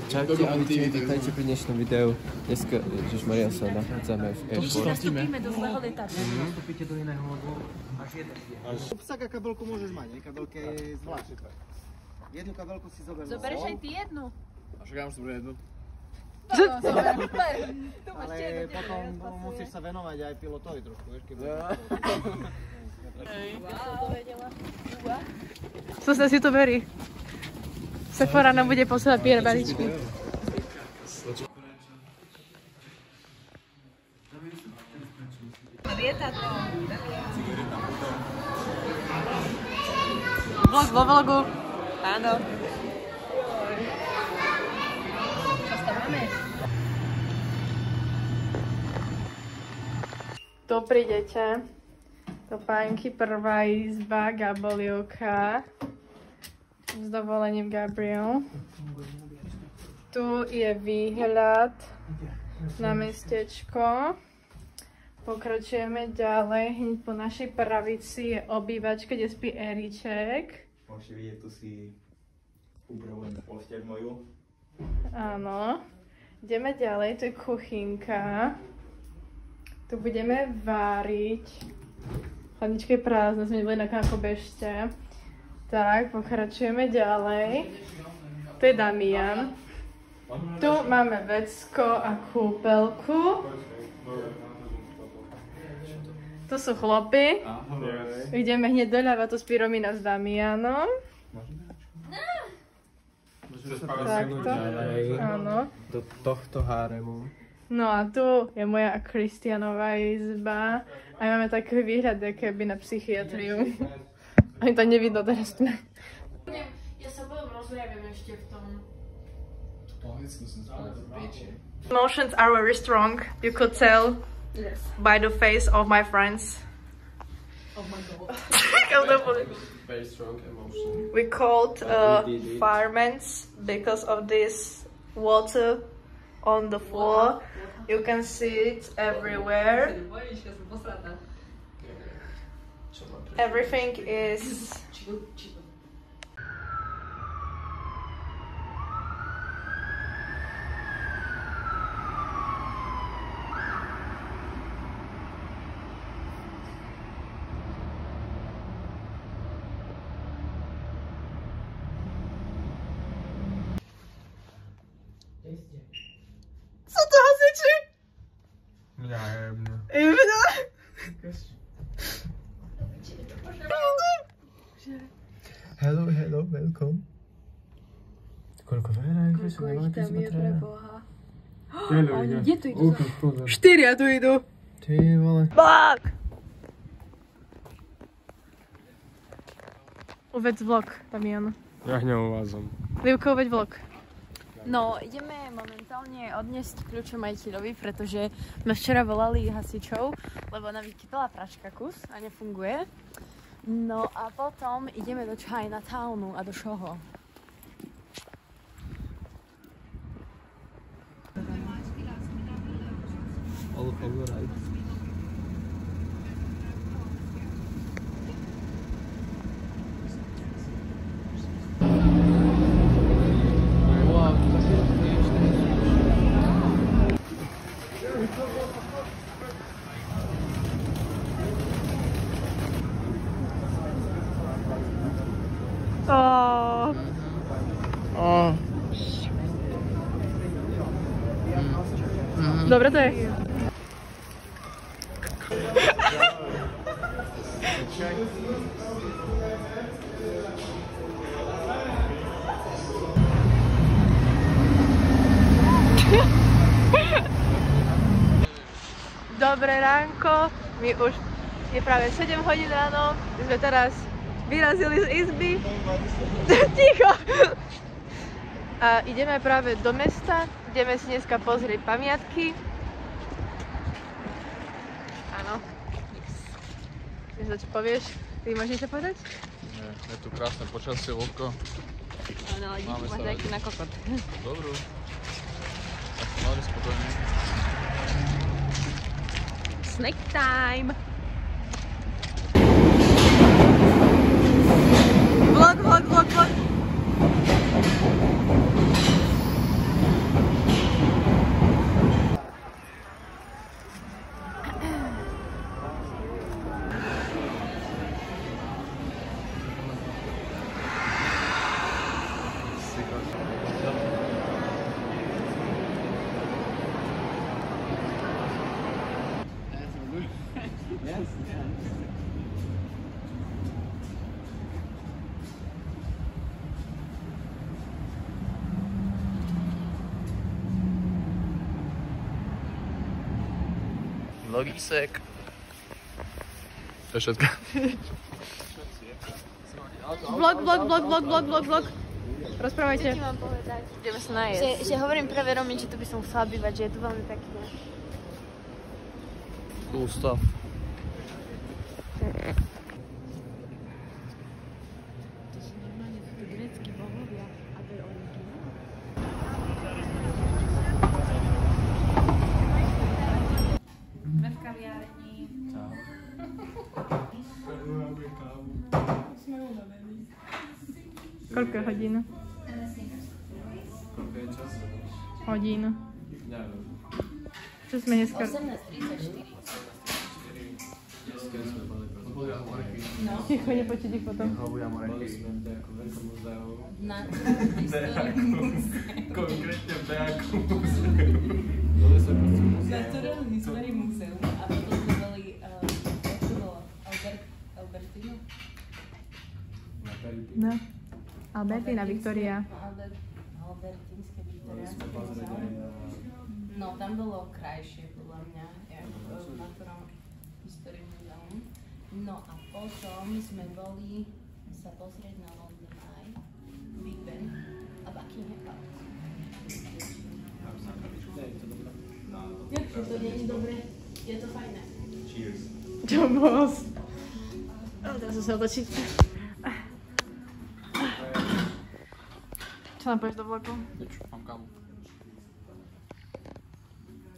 Čaute, ahojte, vítajte pri dnešnom videu. Dneska, ježišmaria, sa nachádzame v airport. Nastúpime do zlého lietadla. Nastúpite do iného, lebo až jeden. Psaka kabelku môžeš mať, ne? Kabelka je zvlášť. Jednu kabelku si zoberú. Zoberieš aj ty jednu? A však ja už zoberiem jednu. Ale potom musíš sa venovať aj pilotovi trošku, vieš, keď Sused si to verí. Sephora nám bude posielať Pierre balíčky. Vlog vo vlogu. Áno. Čo máme? Tu prídete do pánky prvá izba Gaboliovka. S dovolením Gabriel. Tu je výhľad na mestečko. Pokračujeme ďalej. Hneď po našej pravici je obývačka, kde spí Eriček. Môžete vidieť, tu si upravujem posteľ moju. Áno. Ideme ďalej, tu je kuchynka. Tu budeme váriť. Chladnička je prázdna, sme neboli na káko, bežte. Tak, pokračujeme ďalej. To je Damian. Tu máme vecko a kúpelku. Tu sú chlopy. Ideme hneď doľava, tu spí Romina s Damianom. Takto. Áno. Do tohto háremu. No a tu je moja Kristianová izba. A máme taký výhľad, keby na psychiatriu. Ani to nevidno teraz. Ja sa potom rozjavím ešte v tom. Emotions are very strong. You could tell by the face of my friends. Oh my god. Very strong emotion. We called firemen because of this water on the floor. You can see it everywhere. Everything is Co to hasiči? Hello, welcome. Koľko veľa ich sú, nemáme keď sme treba. Kde tu idú? 4 tu idú. Ty vole. Fuck! Uvedz vlog, Damian. Ja neuvázam. Livko, uveď vlog. No, ideme momentálne odniesť kľúče majiteľovi, pretože sme včera volali hasičov, lebo nám vykypela pračka kus a nefunguje. No a potom ideme do Chinatownu a do Soho. All right. Dobre to je. Dobré ránko, my už je práve 7 hodín ráno, my sme teraz vyrazili z izby. Ticho! A ideme práve do mesta, ideme si dneska pozrieť pamiatky. Áno. Vieš, čo povieš? Ty máš niečo povedať? Nie, je tu krásne počasie, vlhko. Áno, ale díky, máš dajky na kokot. Dobrú. Ja som veľmi spokojný. Snack time! Vlog. Logisek. To je všetko. Vlog. Rozprávajte. Čo ti mám povedať? Ideme sa najesť. Že hovorím práve Romi, že tu by som chcela bývať, že je tu veľmi pekné. Cool stuff. Sme v kaviarni. Koľko je hodín? Hodín. Čo sme dneska? 18:34. Ticho, nepočuť ich potom. Na Konkrétne v nejakom Natural History Museum a potom sme boli Albertino. No. Albertina, Viktória. Albertínske viktoriánske muzeum. No, tam bolo krajšie, podľa mňa, ako Natural History Museum. No a potom sme boli sa pozrieť na London Eye, Big Ben a Buckingham Palace. To nie je dobre, je to fajné. Čo bol? Teraz sa otočiť. Čo nám povieš do vlogu? Nič, mám kávu.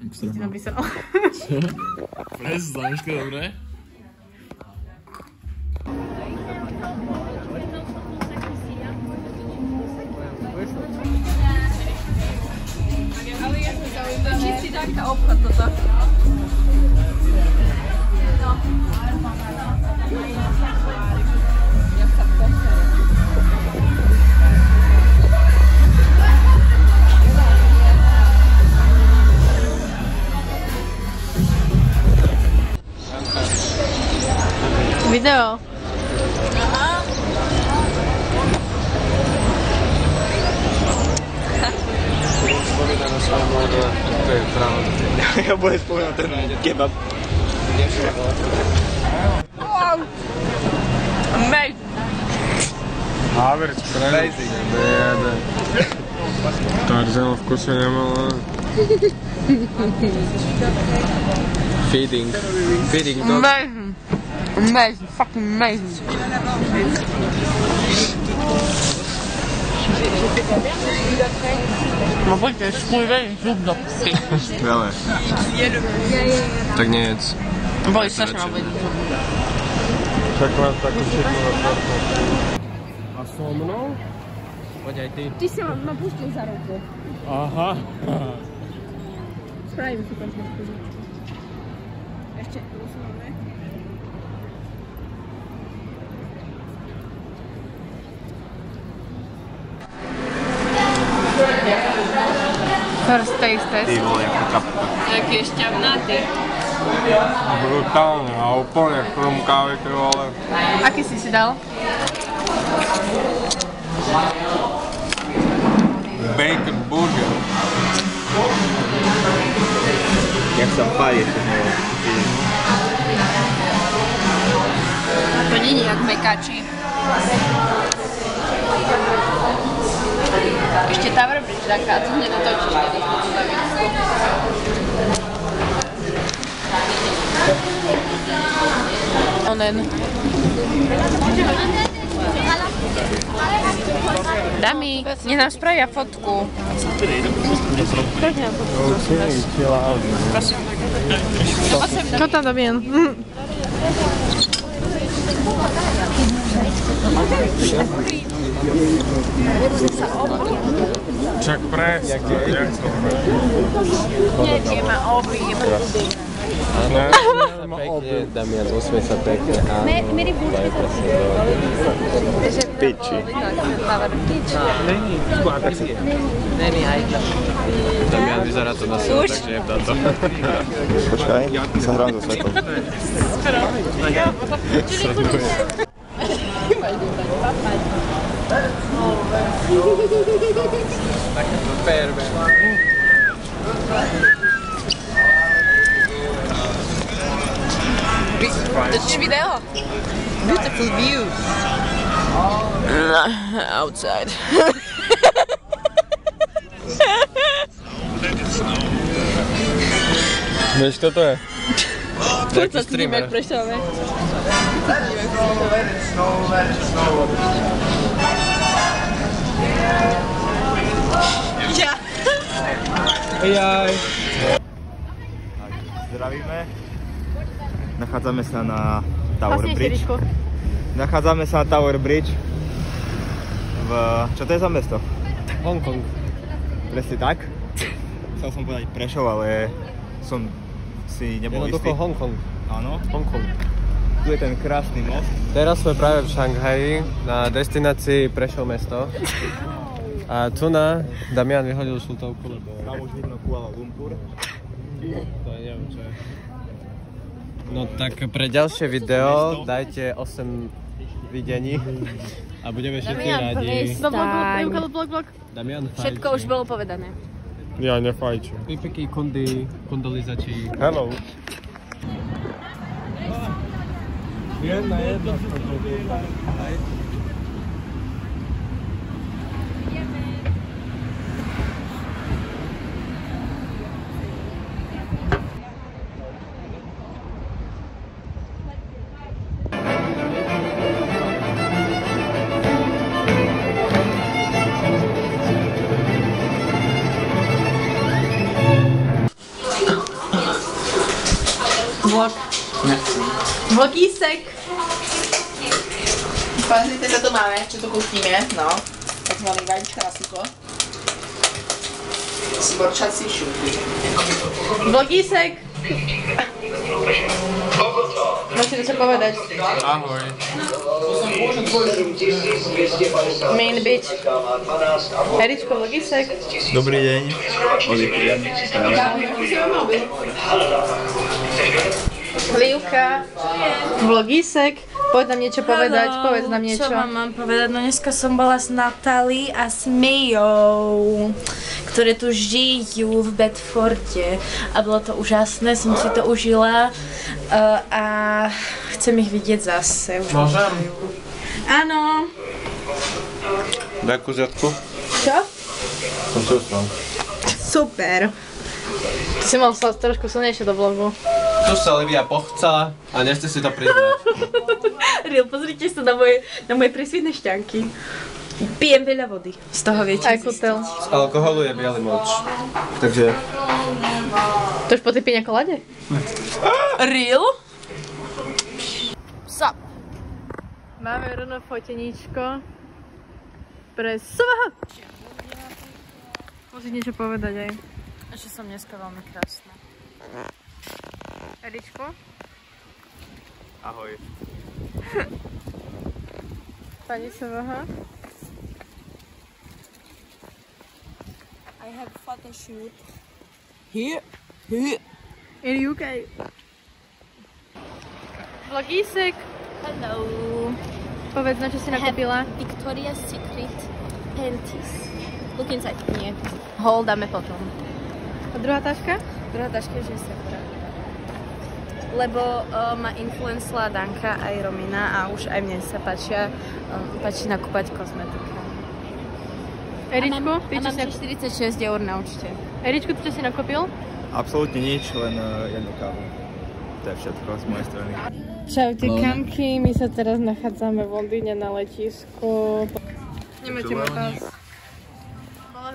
Ty napísal. Prez, Zaniška, dobre? Čistý taká obchod toto. Video. Spomínam na svojom modle, to je pravda. Ja budem spomínať ten kebab. Wow. Amazing. Havertz crazy. Tarzan v kuse nemala. Feeding dog. Amazing, fucking amazing. No poďte, skújvej zub do psy. Veľa. Tak nejedz. Boli strašne ma boli. Však mám takú všetku na tvorku. A so mnou? Poď aj ty. Ty si ma pustil za ruku. Aha. Spravíme si končne. Ešte, First taste test. Ty vole, ako kapka. Jaký je šťavnatý. Brutálne a úplne chrumkávy, ty vole. Aký si dal? Bacon burger. Jak sa páje, to To nie je jak mekači. Ešte tá vrbič taká, tu nedotočíš tedy v tom zavisku. Onen. Dami, nech nám spravia fotku. Čo tam dobien? Čak pres. Jak to Nie ma obím. pekne, Damian, osmej sa pekne, áno. Daj presne do piči. Damian, vyzerá to na sebe, takže jebdá to. Počkaj, sa hrám so svetlom. Točíš video? Beautiful views. Outside. Vieš, kto to je? Taký streamer. Prešové. Ja. Jaj. Zdravíme. Nachádzame sa na Tower Bridge. Nachádzame sa na Tower Bridge. Čo to je za mesto? Hongkong. Presne tak. Chcel som povedať Prešov, ale som si nebol istý. Jednoducho Hongkong. Áno. Hongkong. Tu je ten krásny most. Teraz sme práve v Šanghaji na destinácii Prešov mesto. A tu na Damian vyhodil šultovku, lebo... Tam už vidno Kuala Lumpur. To neviem, čo je. No tak pre ďalšie video dajte 8 videní a budeme všetci radi. Damian, Všetko už bolo povedané. Ja nefajču. Pipeki, kundy, kundolizači. Hello. Jedna. Vlogísek. Pozrite, čo tu máme, čo tu kúpime, no. Takzvaný vajíčka na suklo. Zborčací šupy. Vlogísek. Môžete niečo povedať? Ahoj. Main bitch. Eričko, vlogísek. Dobrý deň. Livka, vlogísek, poď nám niečo povedať, povedz nám niečo. Čo vám mám povedať? No dneska som bola s Natálií a s Mijou, ktoré tu žijú v Bedforde a bolo to úžasné, som si to užila a chcem ich vidieť zase. Môžem? Áno. Daj kuziatku. Čo? Som čustvom. Super. Ty si mal sa trošku silnejšie do vlogu. Tu sa Livia pochcela a nechce si to priznať. Real, pozrite sa na moje presvitné šťanky. Pijem veľa vody, z toho viete. Aj kutel. Z alkoholu je biely moč. Takže... To už po tej piňa kolade? Real? Sup? Máme rovno foteníčko pre SVH. Musíš niečo povedať aj. Že som dneska veľmi krásna. Eričko? Ahoj. Pani SVH? I have a photo shoot. In UK. Vlogísek. Hello. Povedz, na čo si nakúpila? Victoria's Secret panties. Look inside. Nie. Hol dáme potom. A druhá taška? Druhá taška je separát. Lebo ma influencela Danka aj Romina a už aj mne sa páči nakúpať kozmetiku. Eričko, ty čo mám 46 eur na účte. Eričko, ty čo si nakúpil? Absolútne nič, len jednu kávu. To je všetko z mojej strany. Čaute kamky, my sa teraz nachádzame v Londýne na letisku. Nemáte otázky.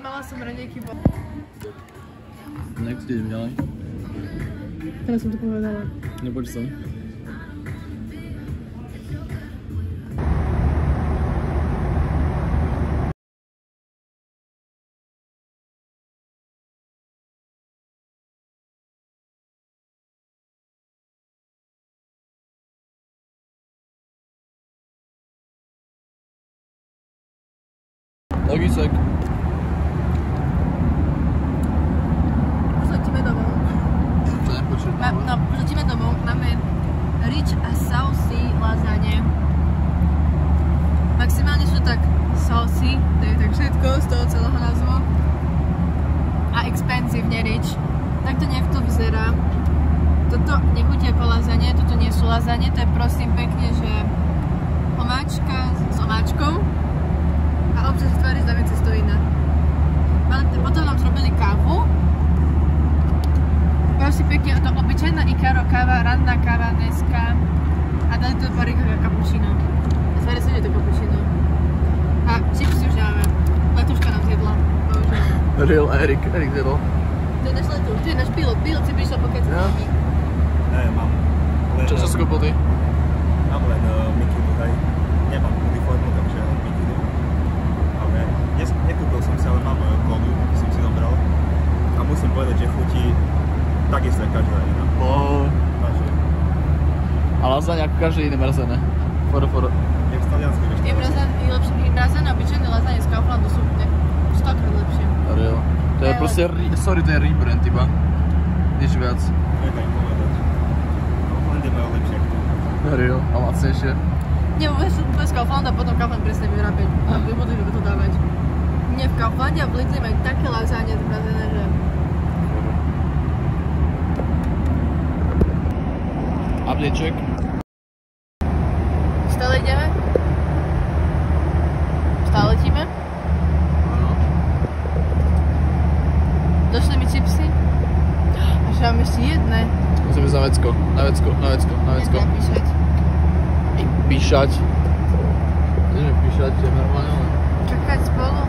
Mala som raňajky bo... Next, idem ďalej. Teraz som to povedala. Nepoď som. Logisek. Letíme domov. No, letíme domov. Máme rich a saucy lasagne. Maximálne sú tak saucy, to je tak všetko z toho celého názvu. A expensive, ne rich. Takto nejak to vyzerá. To Toto nechutí ako lazanie, toto nie sú lazanie, to je prosím pekne, že omáčka s omáčkou a občas v tvári zdáme cestovina. Potom nám zrobili kávu. Prosím pekne, to obyčajná Icaro káva, ranná káva dneska a dali to parika kapučino. Zvári sa, že to kapučino. A čipsy už nemáme. Letuška nám zjedla. Real Erik zjedol. To je náš letuš, to je náš pilot. Pilot si prišiel pokecať s nami. Ne, mám len... Čo sa skúpil ty? Mám len mikidu, hej. Nemám uniformu, takže len mikidu. Ale nekúpil som si, ale mám kolu, som si zobral. A musím povedať, že chutí takisto jak každá iná. Takže... A lasagne ako každé iné mrazené. Foro. Je v Taliansku ešte. I mrazené obyčajné lasagne z Kauflandu sú 100-krát lepšie. Real. To je proste, sorry, to je rebrand iba. Nič viac. Neviem im povedať. Kauflandy majú lepšie ako tu. Real. A lacnejšie. Nie, vôbec z Kauflanda, potom Kaufland prestane vyrábať. A budú to dávať. Nie, v Kauflande a v Lidli majú také lasagne zmrazené, že... Updateček. Stále ideme? Stále letíme? Áno. Došli mi čipsy? A že mám ešte jedné. Musíme ísť na vecko. Nebudem píšať. Píšať. Ideme píšať, je normálne. Čakať spolu.